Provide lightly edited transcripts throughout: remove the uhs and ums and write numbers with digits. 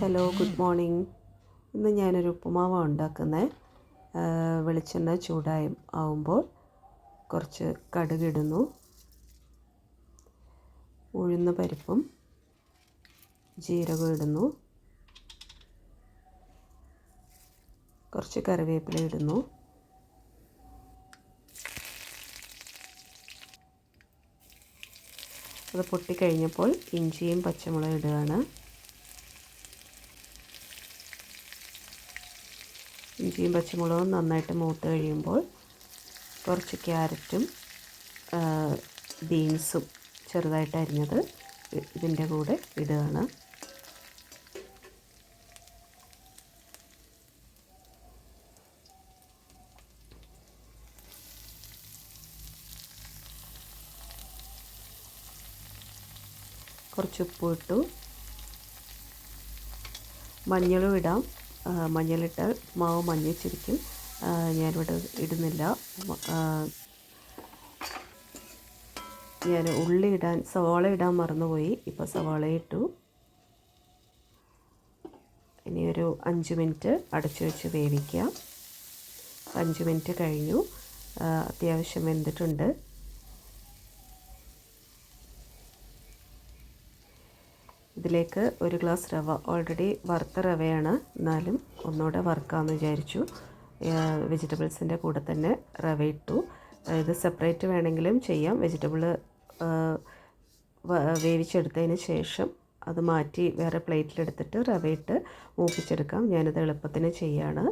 Hello, good morning. ഇന്ന് ഞാനൊരു ഉപ്പുമാവാണ് ഉണ്ടാക്കുന്നത്. വെളിച്ചെണ്ണ ആവുമ്പോൾ കുറച്ച് കടുകിടുന്നു, ഉഴുന്ന പരിപ്പും ജീരകം ഇടുന്നു, കുറച്ച് കറിവേപ്പില ഇടുന്നു, അത് പൊട്ടിക്കഴിഞ്ഞപ്പോൾ ഇഞ്ചിയും പച്ചമുളകും ഇടുകയാണ്. ഇഞ്ചിയും പച്ചമുളകും നന്നായിട്ട് മൂത്ത് കഴിയുമ്പോൾ കുറച്ച് ക്യാരറ്റും ബീൻസും ചെറുതായിട്ട് അരിഞ്ഞത് ഇതിൻ്റെ കൂടെ ഇടുകയാണ്. കുറച്ച് ഉപ്പ് ഇട്ടു, മഞ്ഞളും ഇടാം. മഞ്ഞളിട്ടാൽ മാവ് മഞ്ഞച്ചിരിക്കും. ഞാനിവിടെ ഇടുന്നില്ല. ഞാൻ സവാള ഇടാൻ മറന്നുപോയി. ഇപ്പോൾ സവാള ഇട്ടു. ഇനി ഒരു 5 മിനിറ്റ് അടച്ചു വെച്ച് വേവിക്കാം. 5 മിനിറ്റ് കഴിഞ്ഞു. അത്യാവശ്യം വെന്തിട്ടുണ്ട്. ഇതിലേക്ക് 1 ഗ്ലാസ് റവ, ഓൾറെഡി വറുത്ത റവയാണ്, എന്നാലും ഒന്നുകൂടെ വറുക്കാമെന്ന് വിചാരിച്ചു. വെജിറ്റബിൾസിൻ്റെ കൂടെ തന്നെ റവ ഇട്ടു. ഇത് സെപ്പറേറ്റ് വേണമെങ്കിലും ചെയ്യാം. വെജിറ്റബിൾ വേവിച്ചെടുത്തതിന് ശേഷം അത് മാറ്റി വേറെ പ്ലേറ്റിലെടുത്തിട്ട് റവയിട്ട് മൂപ്പിച്ചെടുക്കാം. ഞാനിത് എളുപ്പത്തിന് ചെയ്യാണ്.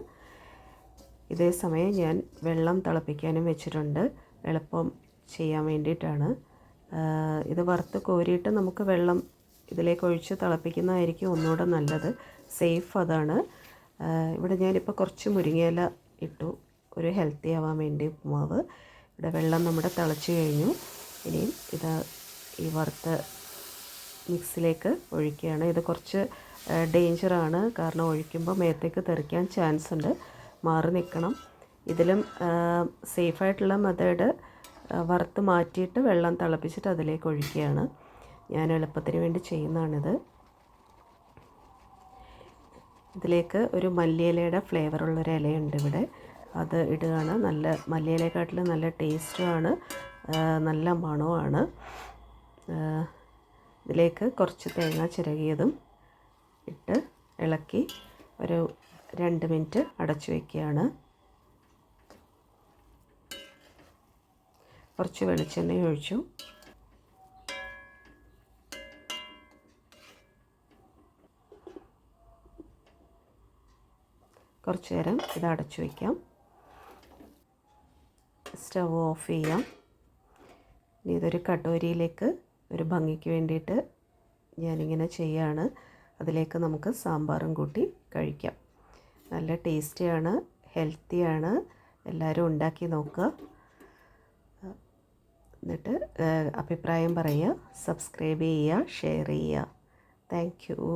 ഇതേ സമയം ഞാൻ വെള്ളം തിളപ്പിക്കാനും വെച്ചിട്ടുണ്ട്, എളുപ്പം ചെയ്യാൻ വേണ്ടിയിട്ടാണ്. ഇത് വറുത്ത് കോരിയിട്ട് നമുക്ക് വെള്ളം ഇതിലേക്ക് ഒഴിച്ച് തിളപ്പിക്കുന്നതായിരിക്കും ഒന്നുകൂടെ നല്ലത്, സേഫ് അതാണ്. ഇവിടെ ഞാനിപ്പോൾ കുറച്ച് മുരിങ്ങയില ഇട്ടു, ഒരു ഹെൽത്തി ആവാൻ വേണ്ടി ഉപ്പുമാവ്. ഇവിടെ വെള്ളം നമ്മുടെ തിളച്ച് കഴിഞ്ഞു. ഇനിയും ഈ വറുത്ത മിക്സിലേക്ക് ഒഴിക്കുകയാണ്. ഇത് കുറച്ച് ഡേഞ്ചറാണ്, കാരണം ഒഴിക്കുമ്പോൾ മേത്തേക്ക് തെറിക്കാൻ ചാൻസ് ഉണ്ട്, മാറി നിൽക്കണം. ഇതിലും സേഫായിട്ടുള്ള മെത്തേഡ് വറുത്ത് മാറ്റിയിട്ട് വെള്ളം തിളപ്പിച്ചിട്ട് അതിലേക്ക് ഒഴിക്കുകയാണ്. ഞാൻ എളുപ്പത്തിന് വേണ്ടി ചെയ്യുന്നതാണിത്. ഇതിലേക്ക് ഒരു മല്ലിയിലയുടെ ഫ്ലേവറുള്ളൊരു ഇലയുണ്ട് ഇവിടെ, അത് ഇടുകയാണ്. നല്ല മല്ലിയിലയെക്കാട്ടിലും നല്ല ടേസ്റ്റുമാണ്, നല്ല മണവുമാണ്. ഇതിലേക്ക് കുറച്ച് തേങ്ങ ചിരകിയതും ഇട്ട് ഇളക്കി ഒരു 2 മിനിറ്റ് അടച്ചു വയ്ക്കുകയാണ്. കുറച്ച് വെളിച്ചെണ്ണ ഒഴിച്ചു. കുറച്ച് നേരം ഇത് അടച്ചു വയ്ക്കാം. സ്റ്റവ് ഓഫ് ചെയ്യാം. ഇനി ഇതൊരു കട്ടോരിയിലേക്ക് ഒരു ഭംഗിക്ക് വേണ്ടിയിട്ട് ഞാനിങ്ങനെ ചെയ്യാണ്. അതിലേക്ക് നമുക്ക് സാമ്പാറും കൂട്ടി കഴിക്കാം. നല്ല ടേസ്റ്റിയാണ്, ഹെൽത്തിയാണ്. എല്ലാവരും ഉണ്ടാക്കി നോക്കുക. എന്നിട്ട് അഭിപ്രായം പറയുക, സബ്സ്ക്രൈബ് ചെയ്യുക, ഷെയർ ചെയ്യുക. Thank you.